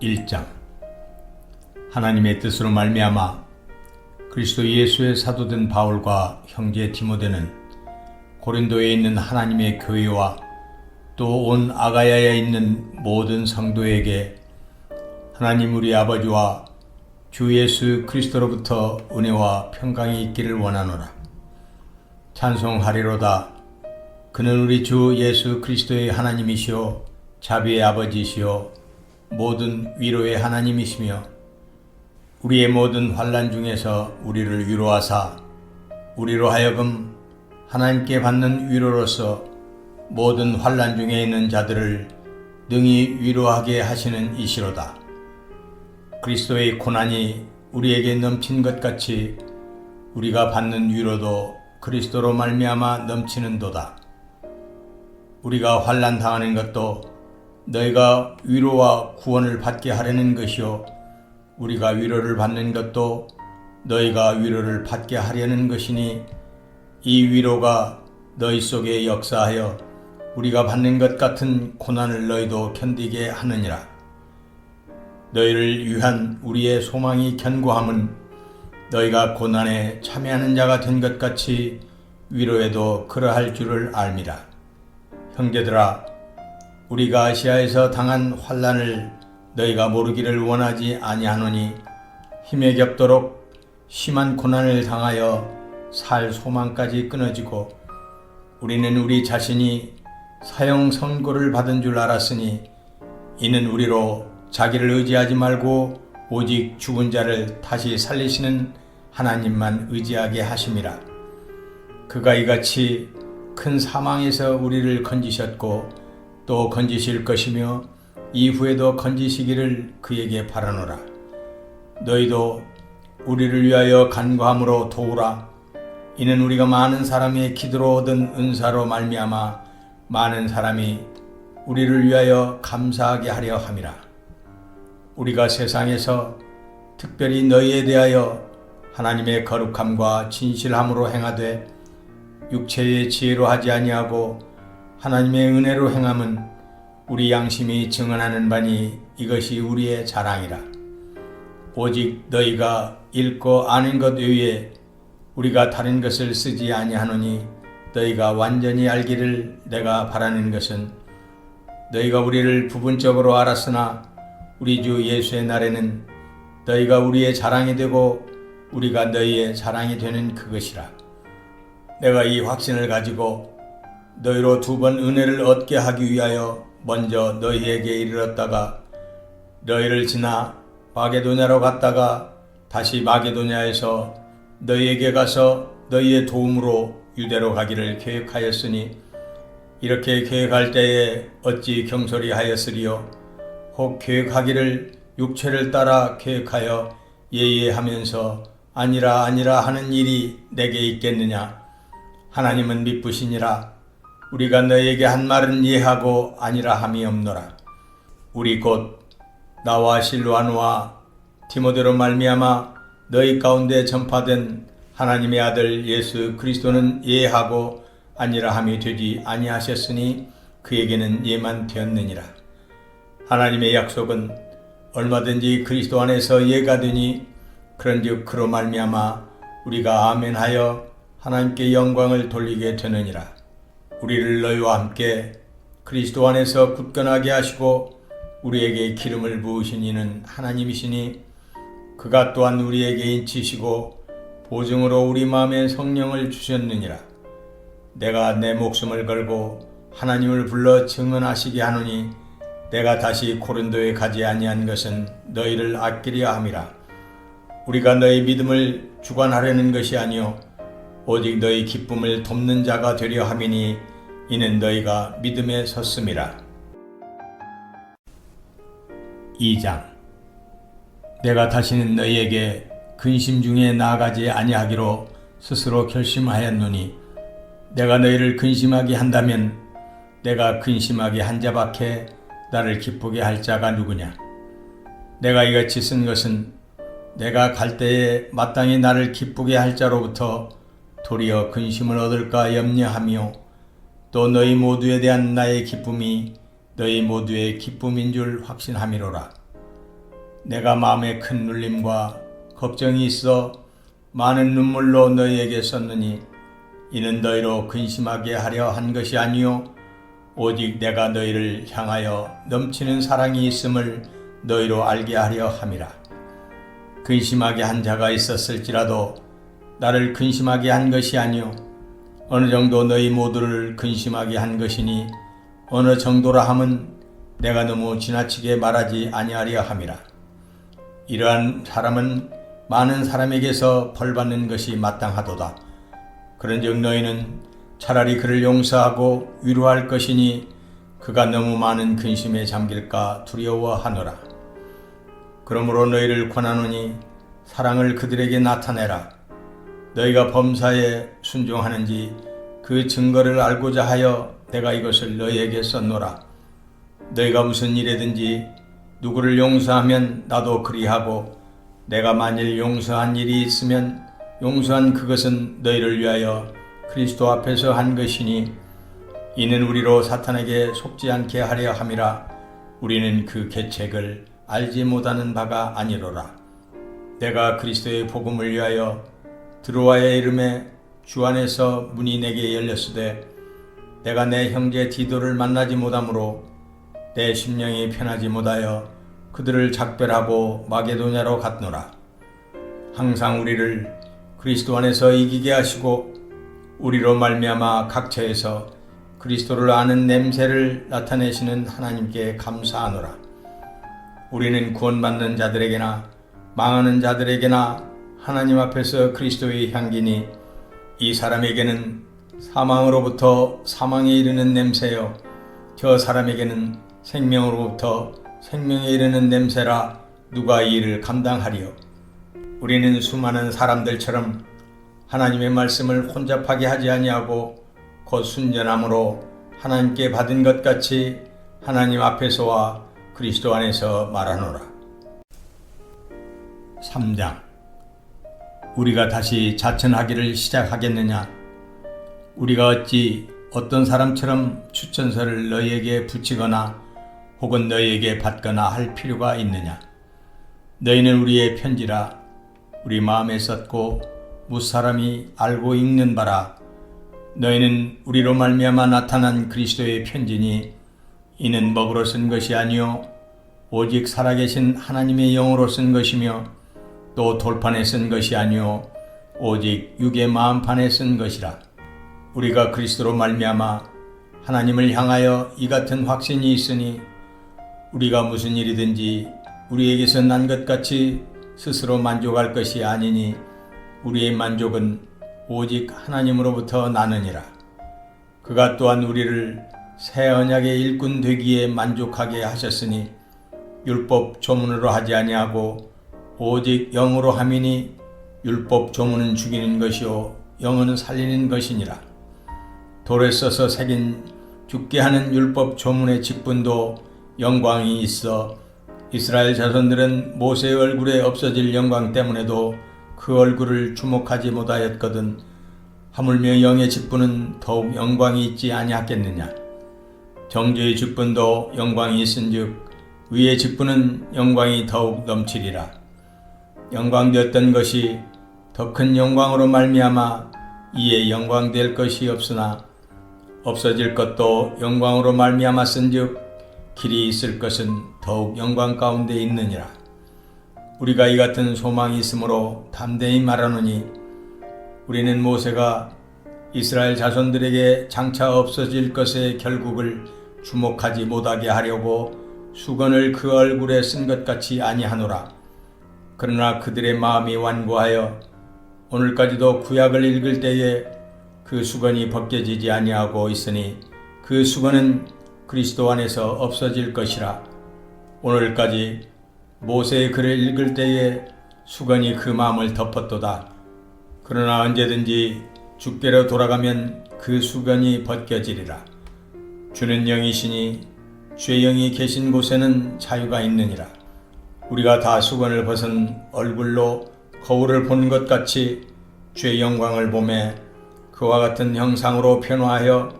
1장. 하나님의 뜻으로 말미암아 그리스도 예수의 사도된 바울과 형제 디모데는 고린도에 있는 하나님의 교회와 또 온 아가야에 있는 모든 성도에게 하나님 우리 아버지와 주 예수 그리스도로부터 은혜와 평강이 있기를 원하노라. 찬송하리로다. 그는 우리 주 예수 그리스도의 하나님이시요 자비의 아버지시요 모든 위로의 하나님이시며 우리의 모든 환난 중에서 우리를 위로하사 우리로 하여금 하나님께 받는 위로로서 모든 환난 중에 있는 자들을 능히 위로하게 하시는 이시로다. 그리스도의 고난이 우리에게 넘친 것 같이 우리가 받는 위로도 그리스도로 말미암아 넘치는도다. 우리가 환난 당하는 것도 너희가 위로와 구원을 받게 하려는 것이요 우리가 위로를 받는 것도 너희가 위로를 받게 하려는 것이니 이 위로가 너희 속에 역사하여 우리가 받는 것 같은 고난을 너희도 견디게 하느니라. 너희를 위한 우리의 소망이 견고함은 너희가 고난에 참여하는 자가 된 것 같이 위로에도 그러할 줄을 알미라. 형제들아, 우리가 아시아에서 당한 환난을 너희가 모르기를 원하지 아니하노니 힘에 겹도록 심한 고난을 당하여 살 소망까지 끊어지고 우리는 우리 자신이 사형 선고를 받은 줄 알았으니 이는 우리로 자기를 의지하지 말고 오직 죽은 자를 다시 살리시는 하나님만 의지하게 하심이라. 그가 이같이 큰 사망에서 우리를 건지셨고 또 건지실 것이며 이후에도 건지시기를 그에게 바라노라. 너희도 우리를 위하여 간구함으로 도우라. 이는 우리가 많은 사람의 기도로 얻은 은사로 말미암아 많은 사람이 우리를 위하여 감사하게 하려 함이라. 우리가 세상에서 특별히 너희에 대하여 하나님의 거룩함과 진실함으로 행하되 육체의 지혜로 하지 아니하고 하나님의 은혜로 행함은 우리 양심이 증언하는 바니 이것이 우리의 자랑이라. 오직 너희가 읽고 아는 것 외에 우리가 다른 것을 쓰지 아니하노니 너희가 완전히 알기를 내가 바라는 것은 너희가 우리를 부분적으로 알았으나 우리 주 예수의 날에는 너희가 우리의 자랑이 되고 우리가 너희의 자랑이 되는 그것이라. 내가 이 확신을 가지고 너희로 2번 은혜를 얻게 하기 위하여 먼저 너희에게 이르렀다가 너희를 지나 마게도냐로 갔다가 다시 마게도냐에서 너희에게 가서 너희의 도움으로 유대로 가기를 계획하였으니 이렇게 계획할 때에 어찌 경솔히 하였으리요. 혹 계획하기를 육체를 따라 계획하여 예예하면서 아니라 하는 일이 내게 있겠느냐. 하나님은 미쁘시니라. 우리가 너희에게 한 말은 이해하고 아니라 함이 없노라. 우리 곧 나와 실로아노와 디모데로 말미암아 너희 가운데 전파된 하나님의 아들 예수 그리스도는 예하고 아니라 함이 되지 아니하셨으니 그에게는 예만 되었느니라. 하나님의 약속은 얼마든지 그리스도 안에서 예가 되니 그런즉 그로 말미암아 우리가 아멘하여 하나님께 영광을 돌리게 되느니라. 우리를 너희와 함께 그리스도 안에서 굳건하게 하시고 우리에게 기름을 부으신 이는 하나님이시니 그가 또한 우리에게 인치시고 보증으로 우리 마음에 성령을 주셨느니라. 내가 내 목숨을 걸고 하나님을 불러 증언하시게 하노니 내가 다시 고린도에 가지 아니한 것은 너희를 아끼려 함이라. 우리가 너희 믿음을 주관하려는 것이 아니요 오직 너희 기쁨을 돕는 자가 되려 함이니 이는 너희가 믿음에 섰음이라. 2장. 내가 다시는 너희에게 근심 중에 나아가지 아니하기로 스스로 결심하였노니 내가 너희를 근심하게 한다면 내가 근심하게 한 자밖에 나를 기쁘게 할 자가 누구냐. 내가 이같이 쓴 것은 내가 갈 때에 마땅히 나를 기쁘게 할 자로부터 도리어 근심을 얻을까 염려하며 또 너희 모두에 대한 나의 기쁨이 너희 모두의 기쁨인 줄 확신함이로라. 내가 마음에 큰 눌림과 걱정이 있어 많은 눈물로 너희에게 썼느니 이는 너희로 근심하게 하려 한 것이 아니요 오직 내가 너희를 향하여 넘치는 사랑이 있음을 너희로 알게 하려 함이라. 근심하게 한 자가 있었을지라도 나를 근심하게 한 것이 아니요 어느 정도 너희 모두를 근심하게 한 것이니 어느 정도라 함은 내가 너무 지나치게 말하지 아니하려 함이라. 이러한 사람은 많은 사람에게서 벌받는 것이 마땅하도다. 그런즉 너희는 차라리 그를 용서하고 위로할 것이니 그가 너무 많은 근심에 잠길까 두려워하노라. 그러므로 너희를 권하노니 사랑을 그들에게 나타내라. 너희가 범사에 순종하는지 그 증거를 알고자 하여 내가 이것을 너희에게 썼노라. 너희가 무슨 일이든지 누구를 용서하면 나도 그리하고 내가 만일 용서한 일이 있으면 용서한 그것은 너희를 위하여 그리스도 앞에서 한 것이니 이는 우리로 사탄에게 속지 않게 하려 함이라. 우리는 그 계책을 알지 못하는 바가 아니로라. 내가 그리스도의 복음을 위하여 드로아의 이름에 주 안에서 문이 내게 열렸으되 내가 내 형제 디도를 만나지 못하므로 내 심령이 편하지 못하여 그들을 작별하고 마게도냐로 갔노라. 항상 우리를 그리스도 안에서 이기게 하시고 우리로 말미암아 각처에서 그리스도를 아는 냄새를 나타내시는 하나님께 감사하노라. 우리는 구원받는 자들에게나 망하는 자들에게나 하나님 앞에서 그리스도의 향기니 이 사람에게는 사망으로부터 사망에 이르는 냄새요 저 사람에게는 생명으로부터 생명에 이르는 냄새라. 누가 이 일을 감당하리요? 우리는 수많은 사람들처럼 하나님의 말씀을 혼잡하게 하지 아니하고 곧 순전함으로 하나님께 받은 것 같이 하나님 앞에서와 그리스도 안에서 말하노라. 3장. 우리가 다시 자천하기를 시작하겠느냐? 우리가 어찌 어떤 사람처럼 추천서를 너희에게 붙이거나 혹은 너희에게 받거나 할 필요가 있느냐? 너희는 우리의 편지라 우리 마음에 썼고 무사람이 알고 읽는 바라. 너희는 우리로 말미암아 나타난 그리스도의 편지니 이는 먹으로 쓴 것이 아니요 오직 살아계신 하나님의 영으로 쓴 것이며 또 돌판에 쓴 것이 아니요 오직 육의 마음판에 쓴 것이라. 우리가 그리스도로 말미암아 하나님을 향하여 이 같은 확신이 있으니 우리가 무슨 일이든지 우리에게서 난 것 같이 스스로 만족할 것이 아니니 우리의 만족은 오직 하나님으로부터 나느니라. 그가 또한 우리를 새 언약의 일꾼 되기에 만족하게 하셨으니 율법 조문으로 하지 아니하고 오직 영으로 함이니 율법 조문은 죽이는 것이요 영은 살리는 것이니라. 돌에 써서 새긴 죽게 하는 율법 조문의 직분도 영광이 있어 이스라엘 자손들은 모세의 얼굴에 없어질 영광 때문에도 그 얼굴을 주목하지 못하였거든 하물며 영의 직분은 더욱 영광이 있지 아니하겠느냐. 정죄의 직분도 영광이 있은즉 위의 직분은 영광이 더욱 넘치리라. 영광되었던 것이 더 큰 영광으로 말미암아 이에 영광될 것이 없으나 없어질 것도 영광으로 말미암았은즉 길이 있을 것은 더욱 영광 가운데 있느니라. 우리가 이 같은 소망이 있으므로 담대히 말하노니 우리는 모세가 이스라엘 자손들에게 장차 없어질 것의 결국을 주목하지 못하게 하려고 수건을 그 얼굴에 쓴 것 같이 아니하노라. 그러나 그들의 마음이 완고하여 오늘까지도 구약을 읽을 때에 그 수건이 벗겨지지 아니하고 있으니 그 수건은 그리스도 안에서 없어질 것이라. 오늘까지 모세의 글을 읽을 때에 수건이 그 마음을 덮었도다. 그러나 언제든지 주께로 돌아가면 그 수건이 벗겨지리라. 주는 영이시니 주의 영이 계신 곳에는 자유가 있느니라. 우리가 다 수건을 벗은 얼굴로 거울을 본 것 같이 주의 영광을 보매 그와 같은 형상으로 변화하여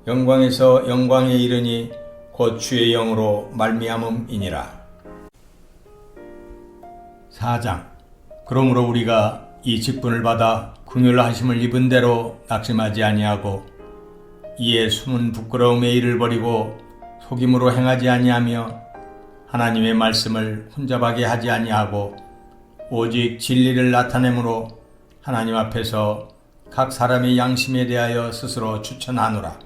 영광에서 영광에 이르니 곧 주의 영으로 말미암음이니라. 4장. 그러므로 우리가 이 직분을 받아 긍휼하심을 입은 대로 낙심하지 아니하고 이에 숨은 부끄러움의 일을 버리고 속임으로 행하지 아니하며 하나님의 말씀을 혼잡하게 하지 아니하고 오직 진리를 나타내므로 하나님 앞에서 각 사람의 양심에 대하여 스스로 추천하노라.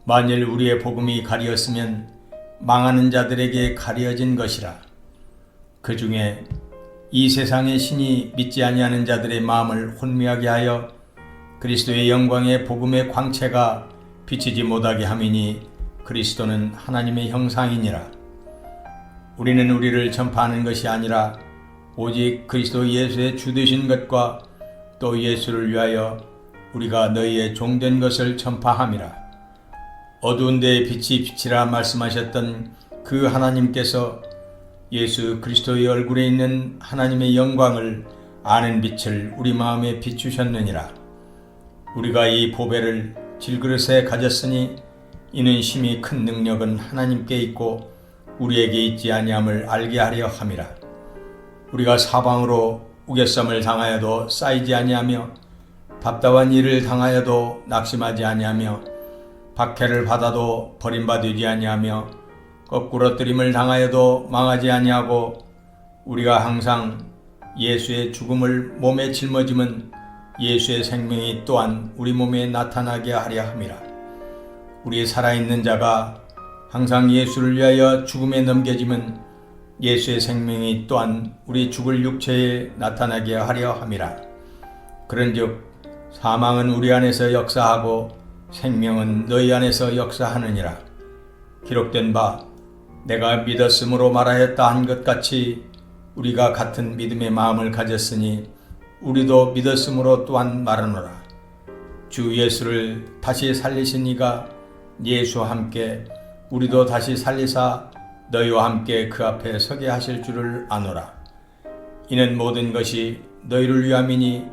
만일 우리의 복음이 가리었으면 망하는 자들에게 가려진 것이라. 그 중에 이 세상의 신이 믿지 아니하는 자들의 마음을 혼미하게 하여 그리스도의 영광의 복음의 광채가 비치지 못하게 함이니 그리스도는 하나님의 형상이니라. 우리는 우리를 전파하는 것이 아니라 오직 그리스도 예수의 주 되신 것과 또 예수를 위하여 우리가 너희의 종된 것을 전파함이라. 어두운 데에 빛이 비치라 말씀하셨던 그 하나님께서 예수 그리스도의 얼굴에 있는 하나님의 영광을 아는 빛을 우리 마음에 비추셨느니라. 우리가 이 보배를 질그릇에 가졌으니 이는 심히 큰 능력은 하나님께 있고 우리에게 있지 아니함을 알게 하려 함이라. 우리가 사방으로 우겨쌈을 당하여도 쌓이지 아니하며 답답한 일을 당하여도 낙심하지 아니하며 박해를 받아도 버림받지 아니하며 거꾸러뜨림을 당하여도 망하지 아니하고 우리가 항상 예수의 죽음을 몸에 짊어짐은 예수의 생명이 또한 우리 몸에 나타나게 하려 함이라. 우리 살아있는 자가 항상 예수를 위하여 죽음에 넘겨짐은 예수의 생명이 또한 우리 죽을 육체에 나타나게 하려 함이라. 그런즉 사망은 우리 안에서 역사하고 생명은 너희 안에서 역사하느니라. 기록된 바 내가 믿었으므로 말하였다 한 것 같이 우리가 같은 믿음의 마음을 가졌으니 우리도 믿었으므로 또한 말하노라. 주 예수를 다시 살리신 이가 예수와 함께 우리도 다시 살리사 너희와 함께 그 앞에 서게 하실 줄을 아노라. 이는 모든 것이 너희를 위함이니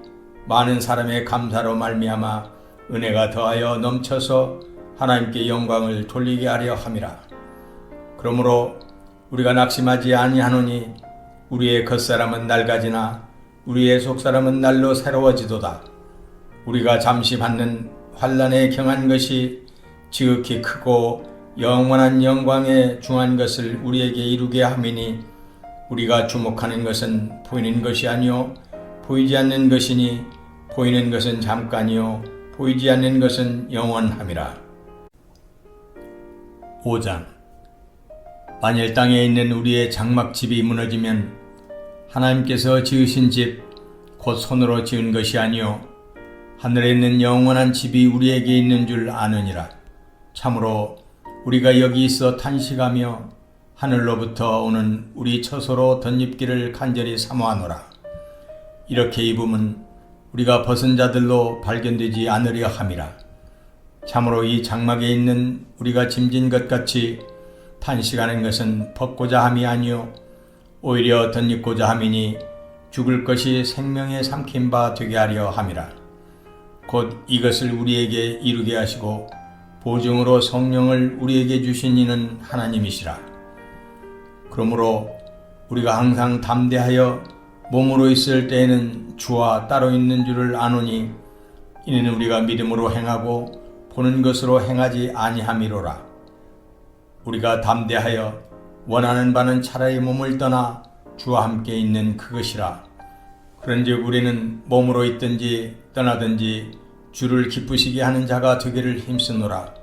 많은 사람의 감사로 말미암아 은혜가 더하여 넘쳐서 하나님께 영광을 돌리게 하려 함이라. 그러므로 우리가 낙심하지 아니하노니 우리의 겉사람은 낡아지나 우리의 속사람은 날로 새로워지도다. 우리가 잠시 받는 환난에 경한 것이 지극히 크고 영원한 영광에 중한 것을 우리에게 이루게 함이니 우리가 주목하는 것은 보이는 것이 아니요 보이지 않는 것이니 보이는 것은 잠깐이요 보이지 않는 것은 영원함이라. 5장. 만일 땅에 있는 우리의 장막집이 무너지면 하나님께서 지으신 집 곧 손으로 지은 것이 아니요 하늘에 있는 영원한 집이 우리에게 있는 줄 아느니라. 참으로 우리가 여기 있어 탄식하며 하늘로부터 오는 우리 처소로 덧입기를 간절히 사모하노라. 이렇게 입음은 우리가 벗은 자들로 발견되지 않으려 함이라. 참으로 이 장막에 있는 우리가 짐진 것 같이 탄식하는 것은 벗고자 함이 아니요 오히려 덧입고자 함이니 죽을 것이 생명에 삼킨 바 되게 하려 함이라. 곧 이것을 우리에게 이루게 하시고 보증으로 성령을 우리에게 주신 이는 하나님이시라. 그러므로 우리가 항상 담대하여 몸으로 있을 때에는 주와 따로 있는 줄을 아노니 이는 우리가 믿음으로 행하고 보는 것으로 행하지 아니함이로라. 우리가 담대하여 원하는 바는 차라리 몸을 떠나 주와 함께 있는 그것이라. 그런즉 우리는 몸으로 있든지 떠나든지 주를 기쁘시게 하는 자가 되기를 힘쓰노라.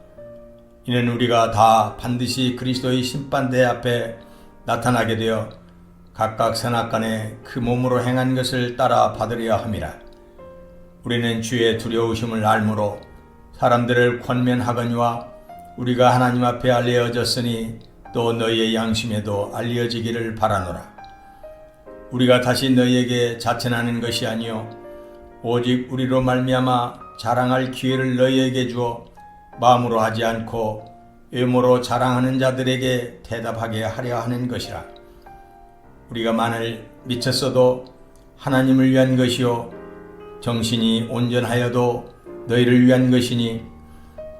이는 우리가 다 반드시 그리스도의 심판대 앞에 나타나게 되어 각각 선악간에 그 몸으로 행한 것을 따라 받으려 함이라. 우리는 주의 두려우심을 알므로 사람들을 권면하거니와 우리가 하나님 앞에 알려졌으니 또 너희의 양심에도 알려지기를 바라노라. 우리가 다시 너희에게 자천하는 것이 아니요 오직 우리로 말미암아 자랑할 기회를 너희에게 주어 마음으로 하지 않고 외모로 자랑하는 자들에게 대답하게 하려 하는 것이라. 우리가 만일 미쳤어도 하나님을 위한 것이요 정신이 온전하여도 너희를 위한 것이니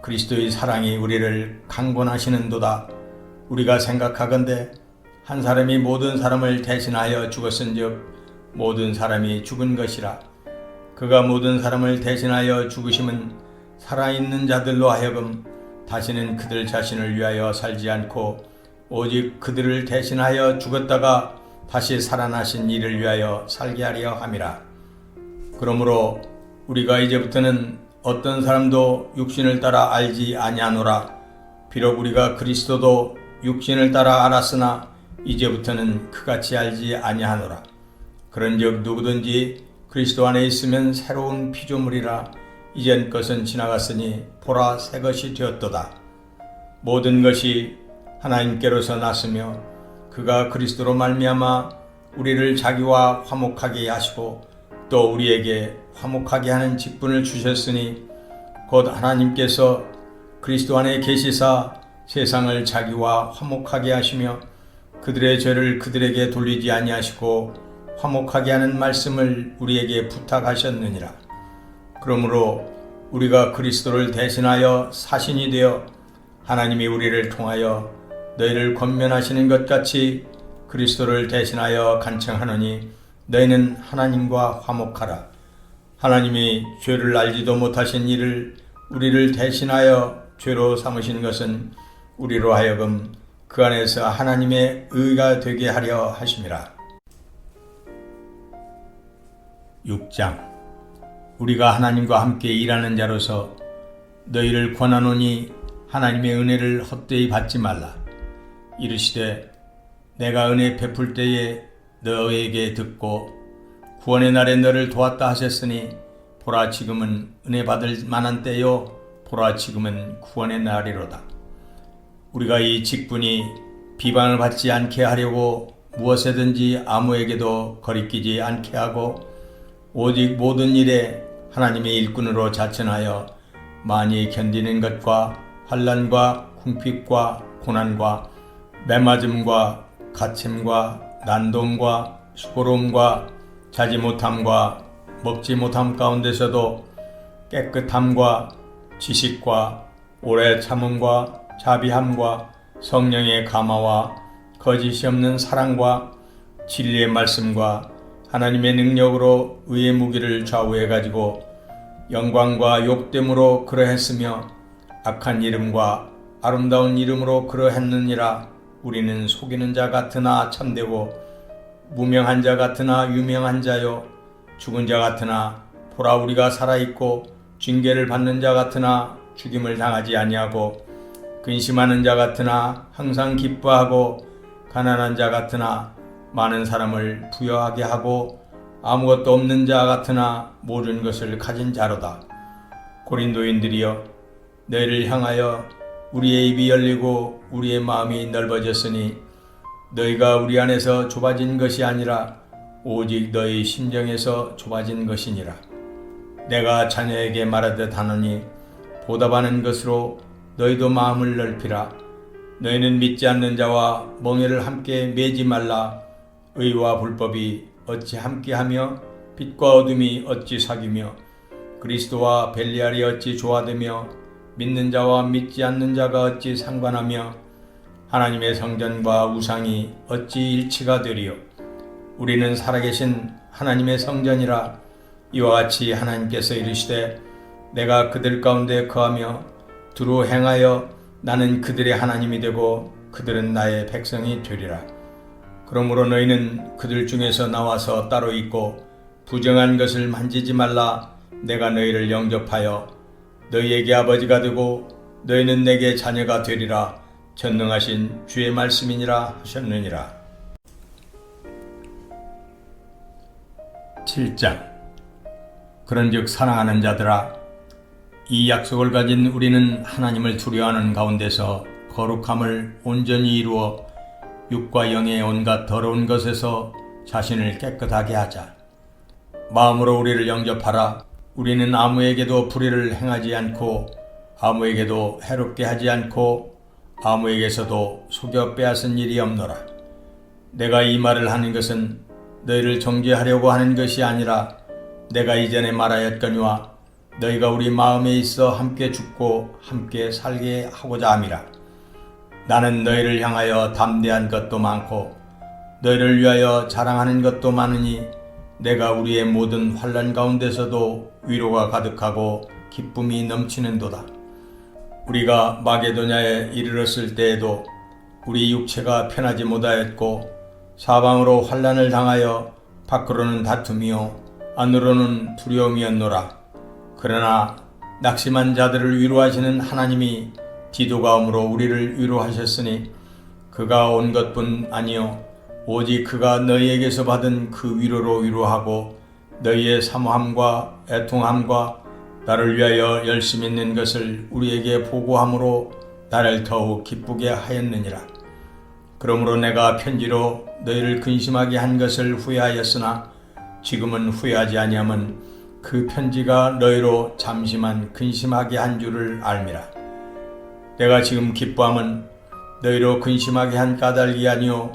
그리스도의 사랑이 우리를 강권하시는도다. 우리가 생각하건대 한 사람이 모든 사람을 대신하여 죽었은즉 모든 사람이 죽은 것이라. 그가 모든 사람을 대신하여 죽으심은 살아있는 자들로 하여금 다시는 그들 자신을 위하여 살지 않고 오직 그들을 대신하여 죽었다가 다시 살아나신 이를 위하여 살게 하려 함이라. 그러므로 우리가 이제부터는 어떤 사람도 육신을 따라 알지 아니하노라. 비록 우리가 그리스도도 육신을 따라 알았으나 이제부터는 그같이 알지 아니하노라. 그런즉 누구든지 그리스도 안에 있으면 새로운 피조물이라. 이전 것은 지나갔으니 보라 새 것이 되었도다. 모든 것이 하나님께로서 났으며 그가 그리스도로 말미암아 우리를 자기와 화목하게 하시고 또 우리에게 화목하게 하는 직분을 주셨으니 곧 하나님께서 그리스도 안에 계시사 세상을 자기와 화목하게 하시며 그들의 죄를 그들에게 돌리지 아니하시고 화목하게 하는 말씀을 우리에게 부탁하셨느니라. 그러므로 우리가 그리스도를 대신하여 사신이 되어 하나님이 우리를 통하여 너희를 권면하시는 것 같이 그리스도를 대신하여 간청하노니 너희는 하나님과 화목하라. 하나님이 죄를 알지도 못하신 이를 우리를 대신하여 죄로 삼으신 것은 우리로 하여금 그 안에서 하나님의 의가 되게 하려 하심이라. 6장. 우리가 하나님과 함께 일하는 자로서 너희를 권하노니 하나님의 은혜를 헛되이 받지 말라. 이르시되 내가 은혜 베풀 때에 너에게 듣고 구원의 날에 너를 도왔다 하셨으니 보라 지금은 은혜 받을 만한 때요 보라 지금은 구원의 날이로다. 우리가 이 직분이 비방을 받지 않게 하려고 무엇에든지 아무에게도 거리끼지 않게 하고 오직 모든 일에 하나님의 일꾼으로 자천하여 많이 견디는 것과 환난과 궁핍과 고난과 매맞음과 갇힘과 난동과 수고로움과 자지 못함과 먹지 못함 가운데서도 깨끗함과 지식과 오래 참음과 자비함과 성령의 감화와 거짓이 없는 사랑과 진리의 말씀과 하나님의 능력으로 의의 무기를 좌우해 가지고 영광과 욕됨으로 그러했으며 악한 이름과 아름다운 이름으로 그러했느니라. 우리는 속이는 자 같으나 참되고 무명한 자 같으나 유명한 자요 죽은 자 같으나 보라 우리가 살아있고 징계를 받는 자 같으나 죽임을 당하지 아니하고 근심하는 자 같으나 항상 기뻐하고 가난한 자 같으나 많은 사람을 부여하게 하고 아무것도 없는 자 같으나 모든 것을 가진 자로다. 고린도인들이여 너희를 향하여 우리의 입이 열리고 우리의 마음이 넓어졌으니 너희가 우리 안에서 좁아진 것이 아니라 오직 너희 심정에서 좁아진 것이니라. 내가 자녀에게 말하듯 하노니 보답하는 것으로 너희도 마음을 넓히라. 너희는 믿지 않는 자와 멍에를 함께 매지 말라. 의와 불법이 어찌 함께하며 빛과 어둠이 어찌 사귀며 그리스도와 벨리알이 어찌 조화되며 믿는 자와 믿지 않는 자가 어찌 상관하며 하나님의 성전과 우상이 어찌 일치가 되리요. 우리는 살아계신 하나님의 성전이라. 이와 같이 하나님께서 이르시되 내가 그들 가운데 거하며 두루 행하여 나는 그들의 하나님이 되고 그들은 나의 백성이 되리라. 그러므로 너희는 그들 중에서 나와서 따로 있고 부정한 것을 만지지 말라. 내가 너희를 영접하여 너희에게 아버지가 되고 너희는 내게 자녀가 되리라. 전능하신 주의 말씀이니라 하셨느니라. 7장. 그런즉 사랑하는 자들아 이 약속을 가진 우리는 하나님을 두려워하는 가운데서 거룩함을 온전히 이루어 육과 영의 온갖 더러운 것에서 자신을 깨끗하게 하자. 마음으로 우리를 영접하라. 우리는 아무에게도 불의를 행하지 않고 아무에게도 해롭게 하지 않고 아무에게서도 속여 빼앗은 일이 없노라. 내가 이 말을 하는 것은 너희를 정죄하려고 하는 것이 아니라 내가 이전에 말하였거니와 너희가 우리 마음에 있어 함께 죽고 함께 살게 하고자 함이라. 나는 너희를 향하여 담대한 것도 많고 너희를 위하여 자랑하는 것도 많으니 내가 우리의 모든 환난 가운데서도 위로가 가득하고 기쁨이 넘치는도다. 우리가 마게도냐에 이르렀을 때에도 우리 육체가 편하지 못하였고 사방으로 환난을 당하여 밖으로는 다툼이요 안으로는 두려움이었노라. 그러나 낙심한 자들을 위로하시는 하나님이 디도가움으로 우리를 위로하셨으니 그가 온 것뿐 아니요 오직 그가 너희에게서 받은 그 위로로 위로하고 너희의 사모함과 애통함과 나를 위하여 열심 있는 것을 우리에게 보고함으로 나를 더욱 기쁘게 하였느니라. 그러므로 내가 편지로 너희를 근심하게 한 것을 후회하였으나 지금은 후회하지 아니함은 그 편지가 너희로 잠시만 근심하게 한 줄을 알미라. 내가 지금 기뻐함은 너희로 근심하게 한 까닭이 아니요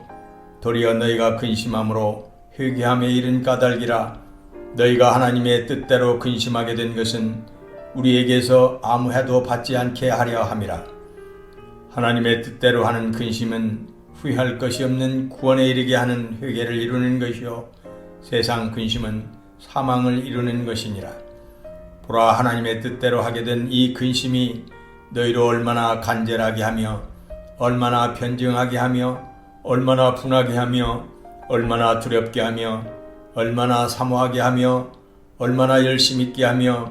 도리어 너희가 근심함으로 회개함에 이른 까닭이라. 너희가 하나님의 뜻대로 근심하게 된 것은 우리에게서 아무 해도 받지 않게 하려 함이라. 하나님의 뜻대로 하는 근심은 후회할 것이 없는 구원에 이르게 하는 회개를 이루는 것이요 세상 근심은 사망을 이루는 것이니라. 보라, 하나님의 뜻대로 하게 된 이 근심이 너희로 얼마나 간절하게 하며 얼마나 변증하게 하며 얼마나 분하게 하며 얼마나 두렵게 하며 얼마나 사모하게 하며 얼마나 열심 있게 하며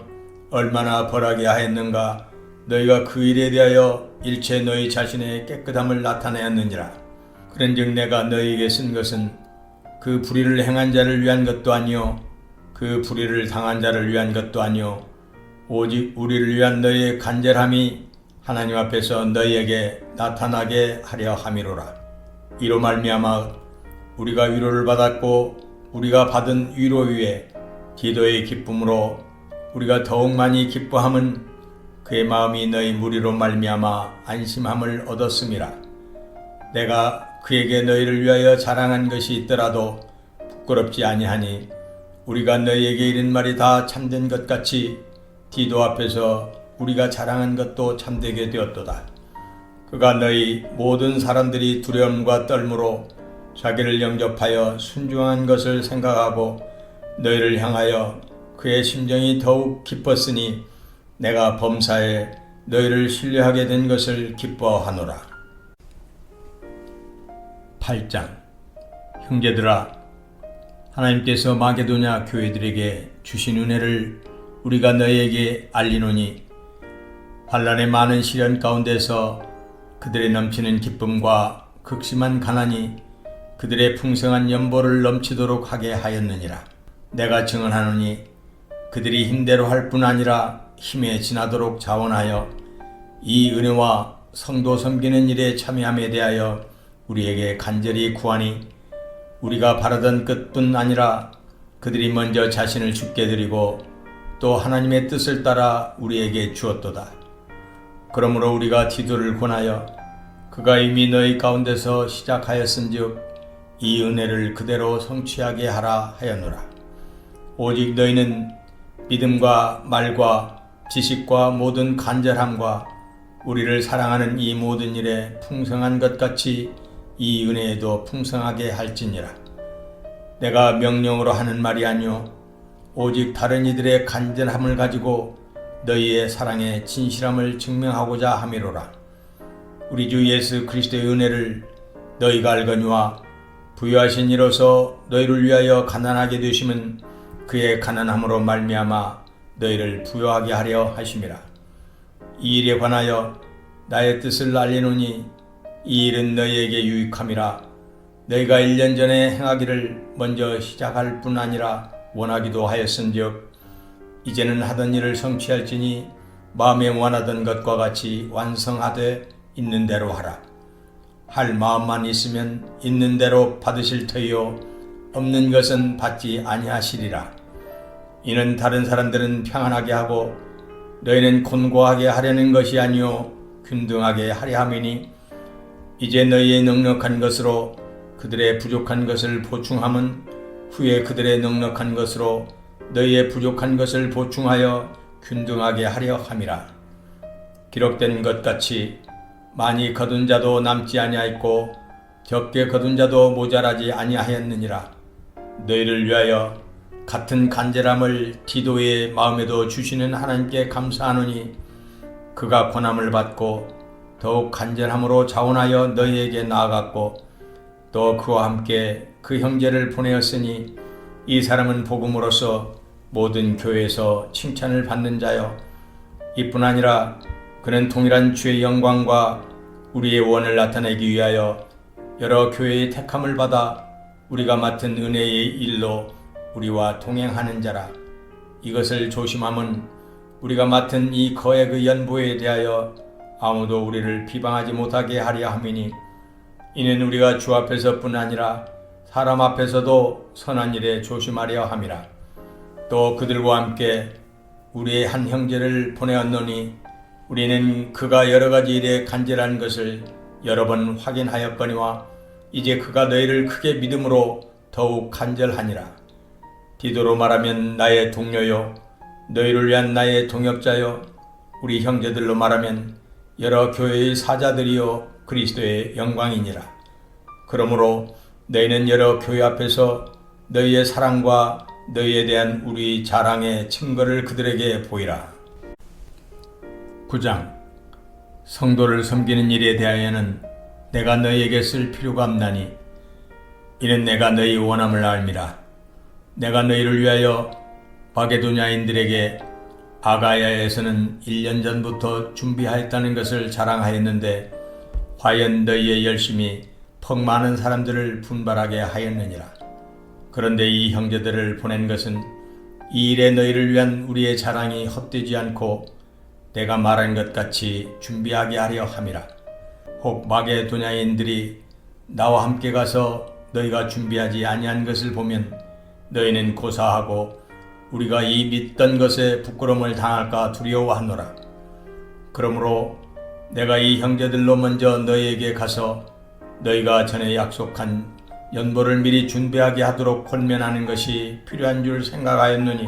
얼마나 벌하게 하였는가. 너희가 그 일에 대하여 일체 너희 자신의 깨끗함을 나타내었느니라. 그런즉 내가 너희에게 쓴 것은 그 불의를 행한 자를 위한 것도 아니요 그 불의를 당한 자를 위한 것도 아니요 오직 우리를 위한 너희의 간절함이 하나님 앞에서 너희에게 나타나게 하려 함이로라. 이로 말미암아 우리가 위로를 받았고 우리가 받은 위로 위에 기도의 기쁨으로 우리가 더욱 많이 기뻐함은 그의 마음이 너희 무리로 말미암아 안심함을 얻었음이라. 내가 그에게 너희를 위하여 자랑한 것이 있더라도 부끄럽지 아니하니 우리가 너희에게 이른 말이 다 참된 것 같이 디도 앞에서 우리가 자랑한 것도 참되게 되었도다. 그가 너희 모든 사람들이 두려움과 떨므로 자기를 영접하여 순종한 것을 생각하고 너희를 향하여 그의 심정이 더욱 기뻤으니 내가 범사에 너희를 신뢰하게 된 것을 기뻐하노라. 8장. 형제들아, 하나님께서 마게도냐 교회들에게 주신 은혜를 우리가 너희에게 알리노니 환난의 많은 시련 가운데서 그들의 넘치는 기쁨과 극심한 가난이 그들의 풍성한 연보를 넘치도록 하게 하였느니라. 내가 증언하노니 그들이 힘대로 할 뿐 아니라 힘에 지나도록 자원하여 이 은혜와 성도 섬기는 일에 참여함에 대하여 우리에게 간절히 구하니 우리가 바라던 끝뿐 아니라 그들이 먼저 자신을 주께 드리고 또 하나님의 뜻을 따라 우리에게 주었도다. 그러므로 우리가 디도를 권하여 그가 이미 너희 가운데서 시작하였은즉 이 은혜를 그대로 성취하게 하라 하였노라. 오직 너희는 믿음과 말과 지식과 모든 간절함과 우리를 사랑하는 이 모든 일에 풍성한 것 같이 이 은혜에도 풍성하게 할지니라. 내가 명령으로 하는 말이 아니요 오직 다른 이들의 간절함을 가지고 너희의 사랑의 진실함을 증명하고자 함이로라. 우리 주 예수 그리스도의 은혜를 너희가 알거니와 부유하신 이로서 너희를 위하여 가난하게 되심은 그의 가난함으로 말미암아 너희를 부유하게 하려 하심이라. 이 일에 관하여 나의 뜻을 알리노니 이 일은 너희에게 유익함이라. 너희가 1년 전에 행하기를 먼저 시작할 뿐 아니라 원하기도 하였은즉 이제는 하던 일을 성취할지니 마음에 원하던 것과 같이 완성하되 있는 대로 하라. 할 마음만 있으면 있는 대로 받으실 터이요 없는 것은 받지 아니하시리라. 이는 다른 사람들은 평안하게 하고 너희는 곤고하게 하려는 것이 아니요 균등하게 하려 함이니 이제 너희의 넉넉한 것으로 그들의 부족한 것을 보충함은 후에 그들의 넉넉한 것으로 너희의 부족한 것을 보충하여 균등하게 하려 함이라. 기록된 것 같이 많이 거둔 자도 남지 아니하였고 적게 거둔 자도 모자라지 아니하였느니라. 너희를 위하여 같은 간절함을 디도의 마음에도 주시는 하나님께 감사하노니 그가 고난을 받고 더욱 간절함으로 자원하여 너희에게 나아갔고 또 그와 함께 그 형제를 보내었으니 이 사람은 복음으로써 모든 교회에서 칭찬을 받는 자요 이뿐 아니라 그는 동일한 주의 영광과 우리의 원을 나타내기 위하여 여러 교회의 택함을 받아 우리가 맡은 은혜의 일로 우리와 동행하는 자라. 이것을 조심함은 우리가 맡은 이 거액의 연보에 대하여 아무도 우리를 비방하지 못하게 하려 함이니 이는 우리가 주 앞에서뿐 아니라 사람 앞에서도 선한 일에 조심하려 함이라. 또 그들과 함께 우리의 한 형제를 보내었노니 우리는 그가 여러 가지 일에 간절한 것을 여러 번 확인하였거니와 이제 그가 너희를 크게 믿음으로 더욱 간절하니라. 디도로 말하면 나의 동료요 너희를 위한 나의 동역자요 우리 형제들로 말하면 여러 교회의 사자들이요 그리스도의 영광이니라. 그러므로 너희는 여러 교회 앞에서 너희의 사랑과 너희에 대한 우리 자랑의 증거를 그들에게 보이라. 9장 성도를 섬기는 일에 대하여는 내가 너희에게 쓸 필요가 없나니 이는 내가 너희 원함을 알미라. 내가 너희를 위하여 마게도냐인들에게 아가야에서는 1년 전부터 준비하였다는 것을 자랑하였는데 과연 너희의 열심이 퍽 많은 사람들을 분발하게 하였느니라. 그런데 이 형제들을 보낸 것은 이 일에 너희를 위한 우리의 자랑이 헛되지 않고 내가 말한 것 같이 준비하게 하려 함이라. 혹 마게도냐인들이 나와 함께 가서 너희가 준비하지 아니한 것을 보면 너희는 고사하고 우리가 이 믿던 것에 부끄러움을 당할까 두려워하노라. 그러므로 내가 이 형제들로 먼저 너희에게 가서 너희가 전에 약속한 연보를 미리 준비하게 하도록 권면하는 것이 필요한 줄 생각하였노니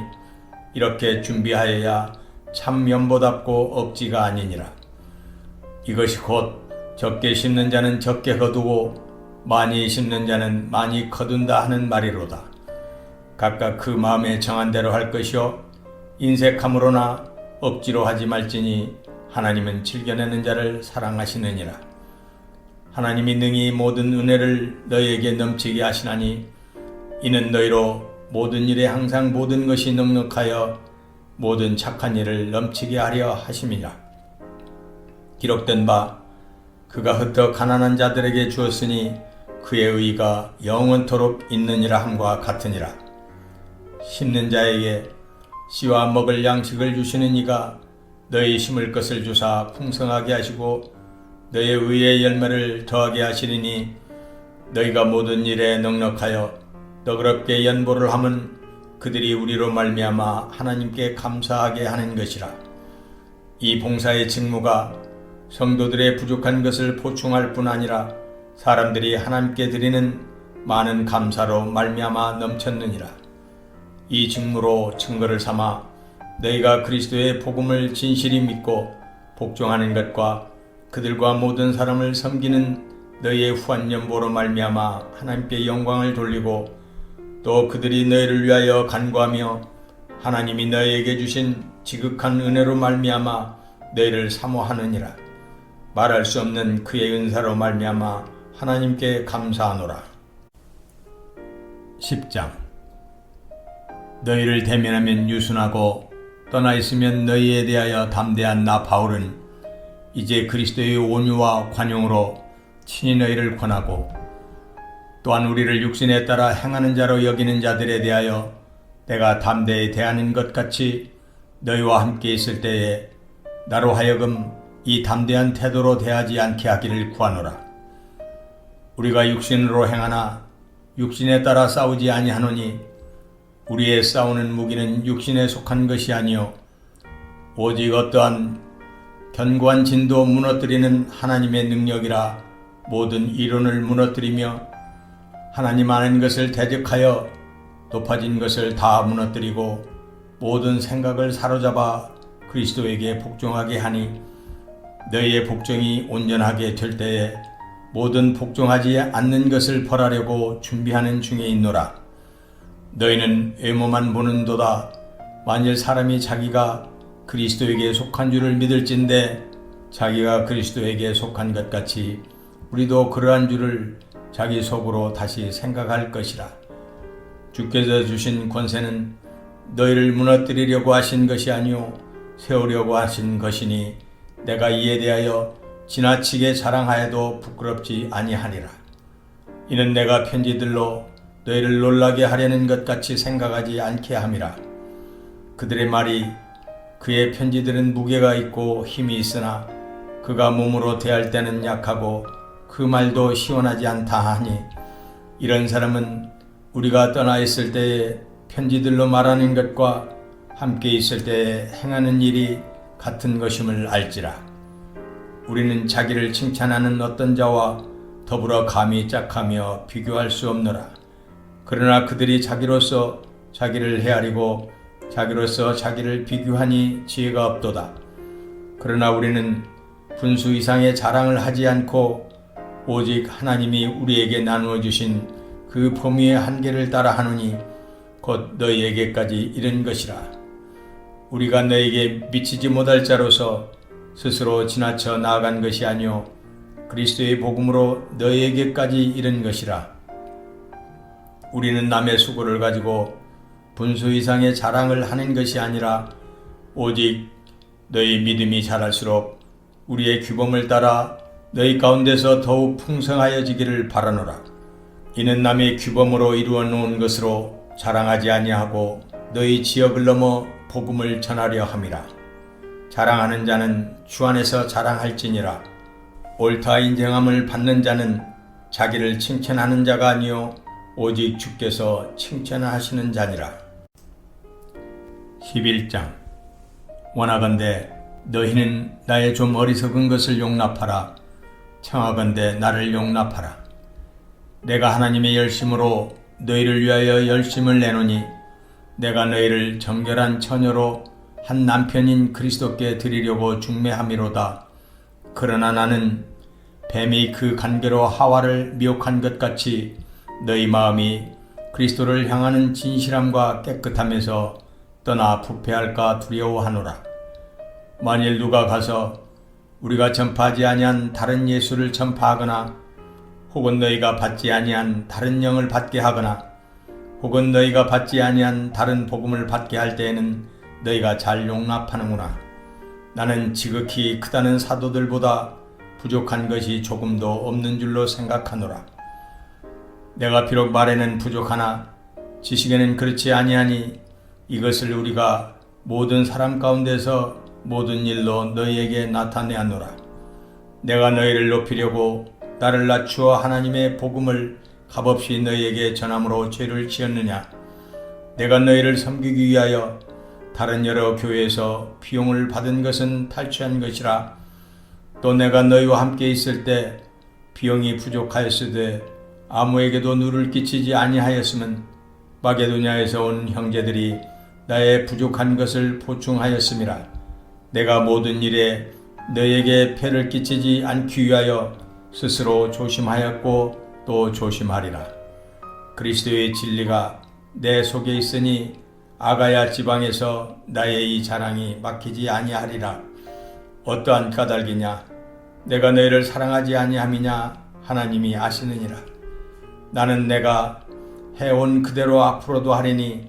이렇게 준비하여야 참 연보답고 억지가 아니니라. 이것이 곧 적게 심는 자는 적게 거두고 많이 심는 자는 많이 거둔다 하는 말이로다. 각각 그 마음에 정한 대로 할 것이요 인색함으로나 억지로 하지 말지니 하나님은 즐겨내는 자를 사랑하시느니라. 하나님이 능히 모든 은혜를 너희에게 넘치게 하시나니 이는 너희로 모든 일에 항상 모든 것이 넉넉하여 모든 착한 일을 넘치게 하려 하심이라. 기록된 바 그가 흩어 가난한 자들에게 주었으니 그의 의가 영원토록 있느니라 함과 같으니라. 심는 자에게 씨와 먹을 양식을 주시는 이가 너희 심을 것을 주사 풍성하게 하시고 너의 의의 열매를 더하게 하시리니 너희가 모든 일에 넉넉하여 너그럽게 연보를 함은 그들이 우리로 말미암아 하나님께 감사하게 하는 것이라. 이 봉사의 직무가 성도들의 부족한 것을 보충할 뿐 아니라 사람들이 하나님께 드리는 많은 감사로 말미암아 넘쳤느니라. 이 직무로 증거를 삼아 너희가 그리스도의 복음을 진실히 믿고 복종하는 것과 그들과 모든 사람을 섬기는 너희의 후한 연보로 말미암아 하나님께 영광을 돌리고 또 그들이 너희를 위하여 간구하며 하나님이 너희에게 주신 지극한 은혜로 말미암아 너희를 사모하느니라. 말할 수 없는 그의 은사로 말미암아 하나님께 감사하노라. 10장 너희를 대면하면 유순하고 떠나 있으면 너희에 대하여 담대한 나 바울은 이제 그리스도의 온유와 관용으로 친히 너희를 권하고 또한 우리를 육신에 따라 행하는 자로 여기는 자들에 대하여 내가 담대히 대하는 것 같이 너희와 함께 있을 때에 나로 하여금 이 담대한 태도로 대하지 않게 하기를 구하노라. 우리가 육신으로 행하나 육신에 따라 싸우지 아니하노니 우리의 싸우는 무기는 육신에 속한 것이 아니요 오직 어떠한 견고한 진도 무너뜨리는 하나님의 능력이라. 모든 이론을 무너뜨리며 하나님 아는 것을 대적하여 높아진 것을 다 무너뜨리고 모든 생각을 사로잡아 그리스도에게 복종하게 하니 너희의 복종이 온전하게 될 때에 모든 복종하지 않는 것을 벌하려고 준비하는 중에 있노라. 너희는 외모만 보는도다. 만일 사람이 자기가 그리스도에게 속한 줄을 믿을진대 자기가 그리스도에게 속한 것 같이 우리도 그러한 줄을 자기 속으로 다시 생각할 것이라. 주께서 주신 권세는 너희를 무너뜨리려고 하신 것이 아니요 세우려고 하신 것이니 내가 이에 대하여 지나치게 자랑하여도 부끄럽지 아니하리라. 이는 내가 편지들로 너희를 놀라게 하려는 것 같이 생각하지 않게 함이라. 그들의 말이 그의 편지들은 무게가 있고 힘이 있으나 그가 몸으로 대할 때는 약하고 그 말도 시원하지 않다 하니 이런 사람은 우리가 떠나 있을 때에 편지들로 말하는 것과 함께 있을 때에 행하는 일이 같은 것임을 알지라. 우리는 자기를 칭찬하는 어떤 자와 더불어 감히 짝하며 비교할 수 없노라. 그러나 그들이 자기로서 자기를 헤아리고 자기로서 자기를 비교하니 지혜가 없도다. 그러나 우리는 분수 이상의 자랑을 하지 않고 오직 하나님이 우리에게 나누어 주신 그 범위의 한계를 따라 하노니 곧 너희에게까지 이른 것이라. 우리가 너에게 미치지 못할 자로서 스스로 지나쳐 나아간 것이 아니요 그리스도의 복음으로 너희에게까지 이른 것이라. 우리는 남의 수고를 가지고 분수 이상의 자랑을 하는 것이 아니라 오직 너희 믿음이 자랄수록 우리의 규범을 따라 너희 가운데서 더욱 풍성하여지기를 바라노라. 이는 남의 규범으로 이루어 놓은 것으로 자랑하지 아니하고 너희 지역을 넘어 복음을 전하려 함이라. 자랑하는 자는 주 안에서 자랑할지니라. 옳다 인정함을 받는 자는 자기를 칭찬하는 자가 아니요 오직 주께서 칭찬하시는 자니라. 11장. 원하건대 너희는 나의 좀 어리석은 것을 용납하라. 청하건대 나를 용납하라. 내가 하나님의 열심으로 너희를 위하여 열심을 내노니 내가 너희를 정결한 처녀로 한 남편인 그리스도께 드리려고 중매함이로다. 그러나 나는 뱀이 그 간계로 하와를 미혹한 것 같이 너희 마음이 그리스도를 향하는 진실함과 깨끗함에서 떠나 부패할까 두려워하노라. 만일 누가 가서 우리가 전파하지 아니한 다른 예수를 전파하거나 혹은 너희가 받지 아니한 다른 영을 받게 하거나 혹은 너희가 받지 아니한 다른 복음을 받게 할 때에는 너희가 잘 용납하는구나. 나는 지극히 크다는 사도들보다 부족한 것이 조금도 없는 줄로 생각하노라. 내가 비록 말에는 부족하나 지식에는 그렇지 아니하니 이것을 우리가 모든 사람 가운데서 모든 일로 너희에게 나타내었노라. 내가 너희를 높이려고 나를 낮추어 하나님의 복음을 값없이 너희에게 전함으로 죄를 지었느냐. 내가 너희를 섬기기 위하여 다른 여러 교회에서 비용을 받은 것은 탈취한 것이라. 또 내가 너희와 함께 있을 때 비용이 부족하였으되 아무에게도 누를 끼치지 아니하였으면 마게도냐에서 온 형제들이 나의 부족한 것을 보충하였음이라. 내가 모든 일에 너희에게 폐를 끼치지 않기 위하여 스스로 조심하였고 또 조심하리라. 그리스도의 진리가 내 속에 있으니 아가야 지방에서 나의 이 자랑이 막히지 아니하리라. 어떠한 까닭이냐? 내가 너희를 사랑하지 아니함이냐? 하나님이 아시느니라. 나는 내가 해온 그대로 앞으로도 하리니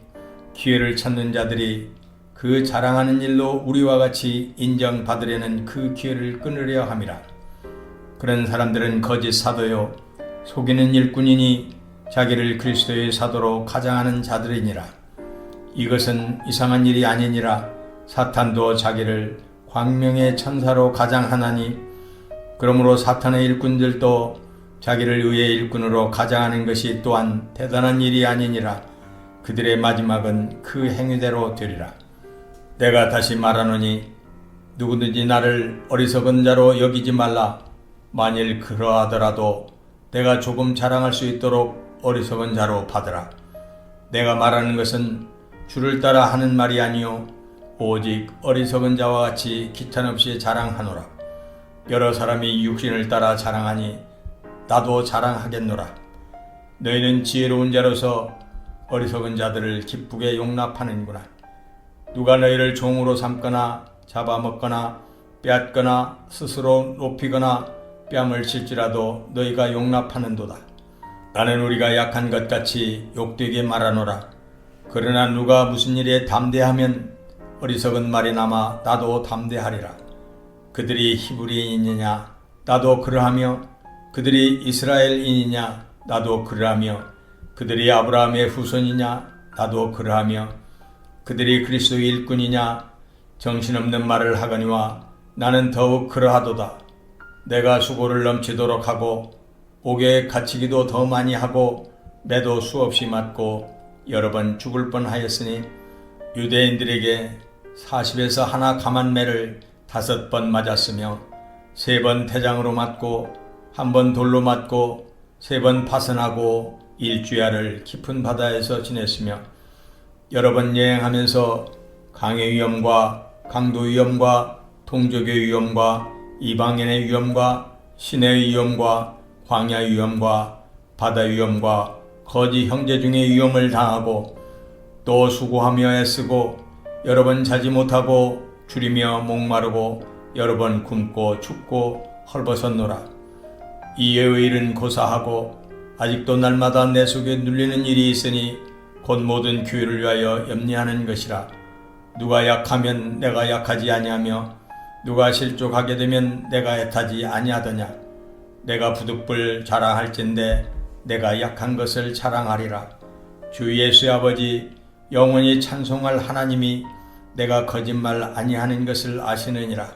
기회를 찾는 자들이 그 자랑하는 일로 우리와 같이 인정받으려는 그 기회를 끊으려 함이라. 그런 사람들은 거짓 사도요 속이는 일꾼이니 자기를 그리스도의 사도로 가장하는 자들이니라. 이것은 이상한 일이 아니니라. 사탄도 자기를 광명의 천사로 가장하나니 그러므로 사탄의 일꾼들도 자기를 의의 일꾼으로 가장하는 것이 또한 대단한 일이 아니니라. 그들의 마지막은 그 행위대로 되리라. 내가 다시 말하노니 누구든지 나를 어리석은 자로 여기지 말라. 만일 그러하더라도 내가 조금 자랑할 수 있도록 어리석은 자로 받으라. 내가 말하는 것은 주를 따라 하는 말이 아니요 오직 어리석은 자와 같이 기탄없이 자랑하노라. 여러 사람이 육신을 따라 자랑하니 나도 자랑하겠노라. 너희는 지혜로운 자로서 어리석은 자들을 기쁘게 용납하는구나. 누가 너희를 종으로 삼거나 잡아먹거나 빼앗거나 스스로 높이거나 뺨을 칠지라도 너희가 용납하는도다. 나는 우리가 약한 것 같이 욕되게 말하노라. 그러나 누가 무슨 일에 담대하면 어리석은 말이 남아 나도 담대하리라. 그들이 히브리인이냐 나도 그러하며 그들이 이스라엘인이냐 나도 그러하며 그들이 아브라함의 후손이냐 나도 그러하며 그들이 그리스도의 일꾼이냐 정신없는 말을 하거니와 나는 더욱 그러하도다. 내가 수고를 넘치도록 하고 옥에 갇히기도 더 많이 하고 매도 수없이 맞고 여러 번 죽을 뻔하였으니 유대인들에게 40에서 하나 감한 매를 5번 맞았으며 3번 태장으로 맞고 1번 돌로 맞고 3번 파선하고 일주야를 깊은 바다에서 지냈으며 여러 번 여행하면서 강의 위험과 강도 위험과 동족의 위험과 이방인의 위험과 신의 위험과 광야 위험과 바다 위험과 거지 형제 중의 위험을 당하고 또 수고하며 애쓰고 여러 번 자지 못하고 줄이며 목마르고 여러 번 굶고 춥고 헐벗었노라. 이에 의일은 고사하고 아직도 날마다 내 속에 눌리는 일이 있으니 곧 모든 교회를 위하여 염려하는 것이라. 누가 약하면 내가 약하지 아니하며 누가 실족하게 되면 내가 애타지 아니하더냐. 내가 부득불 자랑할진대 내가 약한 것을 자랑하리라. 주 예수의 아버지 영원히 찬송할 하나님이 내가 거짓말 아니하는 것을 아시느니라.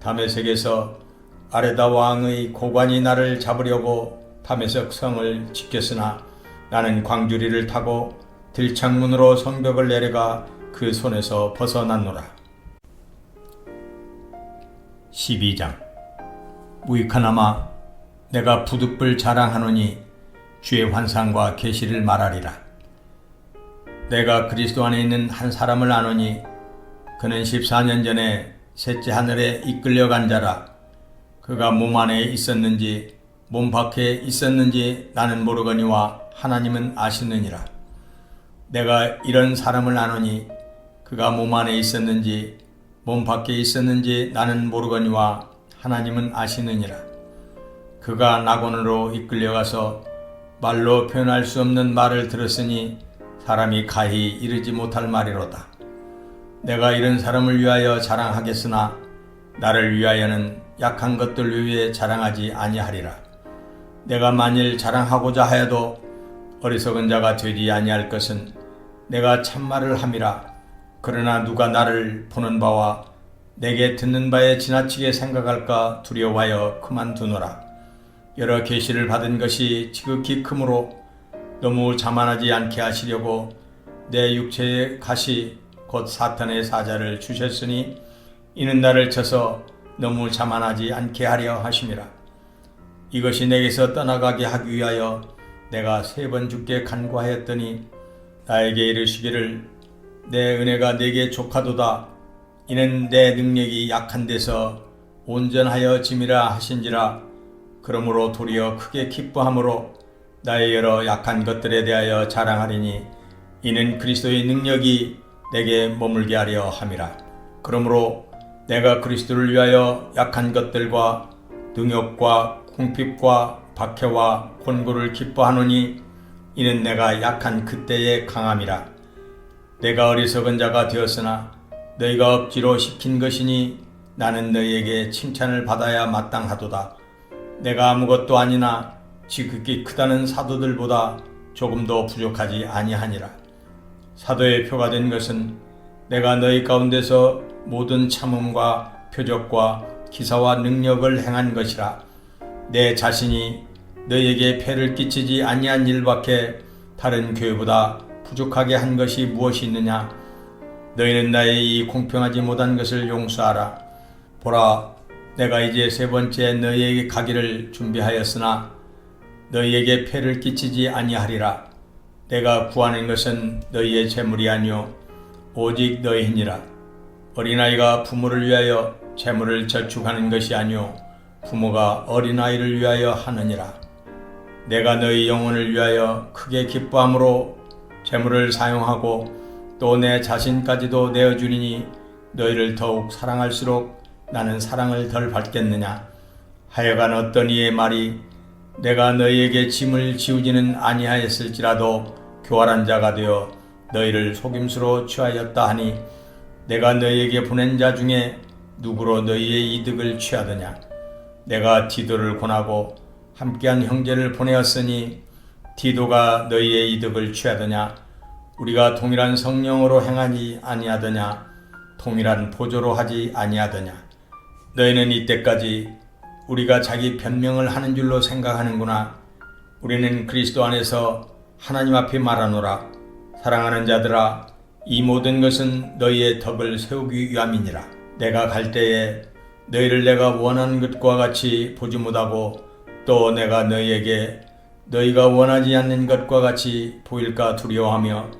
다메섹에서 아레다 왕의 고관이 나를 잡으려고 다메섹 성을 지켰으나 나는 광주리를 타고 들창문으로 성벽을 내려가 그 손에서 벗어났노라. 12장. 무익하나마 내가 부득불 자랑하노니 주의 환상과 계시를 말하리라. 내가 그리스도 안에 있는 한 사람을 아노니 그는 14년 전에 셋째 하늘에 이끌려간 자라. 그가 몸 안에 있었는지 몸 밖에 있었는지 나는 모르거니와 하나님은 아시느니라. 내가 이런 사람을 아노니 그가 몸 안에 있었는지 몸 밖에 있었는지 나는 모르거니와 하나님은 아시느니라. 그가 낙원으로 이끌려가서 말로 표현할 수 없는 말을 들었으니 사람이 가히 이르지 못할 말이로다. 내가 이런 사람을 위하여 자랑하겠으나 나를 위하여는 약한 것들 위에 자랑하지 아니하리라. 내가 만일 자랑하고자 하여도 어리석은 자가 되지 아니할 것은 내가 참말을 함이라. 그러나 누가 나를 보는 바와 내게 듣는 바에 지나치게 생각할까 두려워하여 그만두노라. 여러 계시를 받은 것이 지극히 크므로 너무 자만하지 않게 하시려고 내 육체의 가시 곧 사탄의 사자를 주셨으니 이는 나를 쳐서 너무 자만하지 않게 하려 하심이라. 이것이 내게서 떠나가게 하기 위하여 내가 3번 주께 간구하였더니 나에게 이르시기를 내 은혜가 내게 족하도다. 이는 내 능력이 약한 데서 온전하여 짐이라 하신지라. 그러므로 도리어 크게 기뻐함으로 나의 여러 약한 것들에 대하여 자랑하리니 이는 그리스도의 능력이 내게 머물게 하려 함이라. 그러므로 내가 그리스도를 위하여 약한 것들과 능욕과 궁핍과 박해와 곤고를 기뻐하노니 이는 내가 약한 그때의 강함이라. 내가 어리석은 자가 되었으나 너희가 억지로 시킨 것이니 나는 너희에게 칭찬을 받아야 마땅하도다. 내가 아무것도 아니나 지극히 크다는 사도들보다 조금도 부족하지 아니하니라. 사도의 표가 된 것은 내가 너희 가운데서 모든 참음과 표적과 기사와 능력을 행한 것이라. 내 자신이 너희에게 폐를 끼치지 아니한 일밖에 다른 교회보다 부족하게 한 것이 무엇이 있느냐. 너희는 나의 이 공평하지 못한 것을 용서하라. 보라, 내가 이제 3번째 너희에게 가기를 준비하였으나 너희에게 폐를 끼치지 아니하리라. 내가 구하는 것은 너희의 재물이 아니요 오직 너희니라. 어린아이가 부모를 위하여 재물을 저축하는 것이 아니요 부모가 어린아이를 위하여 하느니라. 내가 너희 영혼을 위하여 크게 기뻐함으로 재물을 사용하고 또 내 자신까지도 내어주리니 너희를 더욱 사랑할수록 나는 사랑을 덜 받겠느냐. 하여간 어떤 이의 말이 내가 너희에게 짐을 지우지는 아니하였을지라도 교활한 자가 되어 너희를 속임수로 취하였다 하니 내가 너희에게 보낸 자 중에 누구로 너희의 이득을 취하더냐. 내가 디도를 권하고 함께한 형제를 보내었으니 디도가 너희의 이득을 취하더냐. 우리가 동일한 성령으로 행하지 아니하더냐. 동일한 보조로 하지 아니하더냐. 너희는 이때까지 우리가 자기 변명을 하는 줄로 생각하는구나. 우리는 그리스도 안에서 하나님 앞에 말하노라. 사랑하는 자들아, 이 모든 것은 너희의 덕을 세우기 위함이니라. 내가 갈 때에 너희를 내가 원하는 것과 같이 보지 못하고 또 내가 너희에게 너희가 원하지 않는 것과 같이 보일까 두려워하며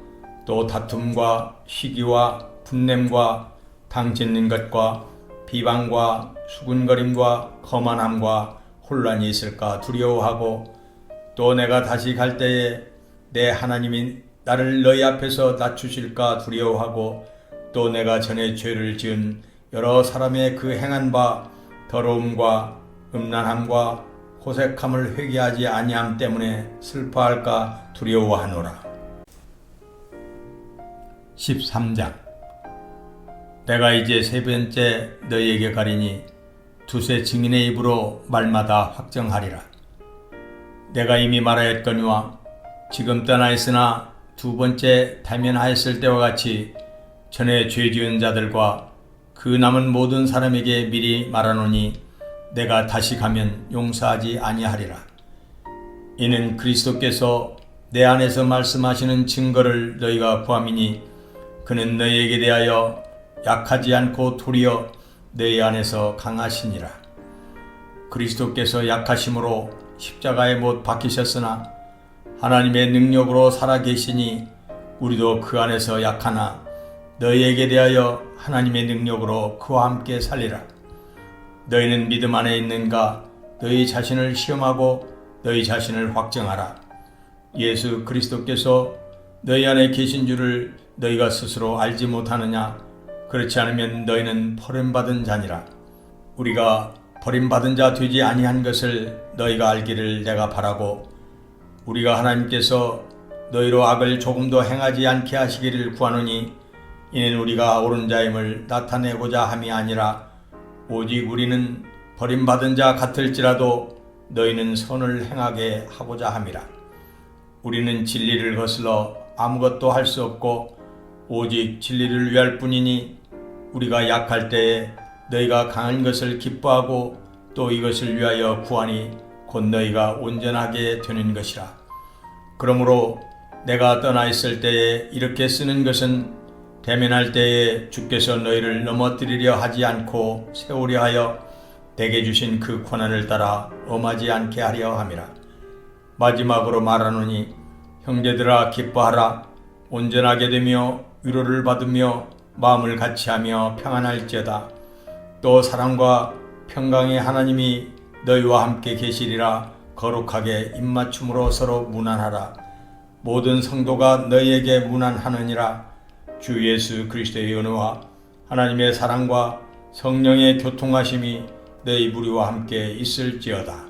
또 다툼과 시기와 분냄과 당짓는 것과 비방과 수군거림과 거만함과 혼란이 있을까 두려워하고 또 내가 다시 갈 때에 내 하나님이 나를 너희 앞에서 낮추실까 두려워하고 또 내가 전에 죄를 지은 여러 사람의 그 행한 바 더러움과 음란함과 호색함을 회개하지 아니함 때문에 슬퍼할까 두려워하노라. 13장. 내가 이제 세 번째 너희에게 가리니 두세 증인의 입으로 말마다 확정하리라. 내가 이미 말하였거니와 지금 떠나 있으나 두 번째 대면하였을 때와 같이 전에 죄 지은 자들과 그 남은 모든 사람에게 미리 말하노니 내가 다시 가면 용서하지 아니하리라. 이는 그리스도께서 내 안에서 말씀하시는 증거를 너희가 구함이니 그는 너희에게 대하여 약하지 않고 도리어 너희 안에서 강하시니라. 그리스도께서 약하심으로 십자가에 못 박히셨으나 하나님의 능력으로 살아계시니 우리도 그 안에서 약하나 너희에게 대하여 하나님의 능력으로 그와 함께 살리라. 너희는 믿음 안에 있는가? 너희 자신을 시험하고 너희 자신을 확정하라. 예수 그리스도께서 너희 안에 계신 줄을 너희가 스스로 알지 못하느냐? 그렇지 않으면 너희는 버림받은 자니라. 우리가 버림받은 자 되지 아니한 것을 너희가 알기를 내가 바라고 우리가 하나님께서 너희로 악을 조금도 행하지 않게 하시기를 구하노니 이는 우리가 옳은 자임을 나타내고자 함이 아니라 오직 우리는 버림받은 자 같을지라도 너희는 선을 행하게 하고자 함이라. 우리는 진리를 거슬러 아무것도 할 수 없고 오직 진리를 위할 뿐이니 우리가 약할 때에 너희가 강한 것을 기뻐하고 또 이것을 위하여 구하니 곧 너희가 온전하게 되는 것이라. 그러므로 내가 떠나 있을 때에 이렇게 쓰는 것은 대면할 때에 주께서 너희를 넘어뜨리려 하지 않고 세우려 하여 내게 주신 그 권한을 따라 엄하지 않게 하려 함이라. 마지막으로 말하노니 형제들아 기뻐하라. 온전하게 되며 위로를 받으며 마음을 같이하며 평안할지어다. 또 사랑과 평강의 하나님이 너희와 함께 계시리라. 거룩하게 입맞춤으로 서로 문안하라. 모든 성도가 너희에게 문안하느니라. 주 예수 그리스도의 은혜와 하나님의 사랑과 성령의 교통하심이 너희 무리와 함께 있을지어다.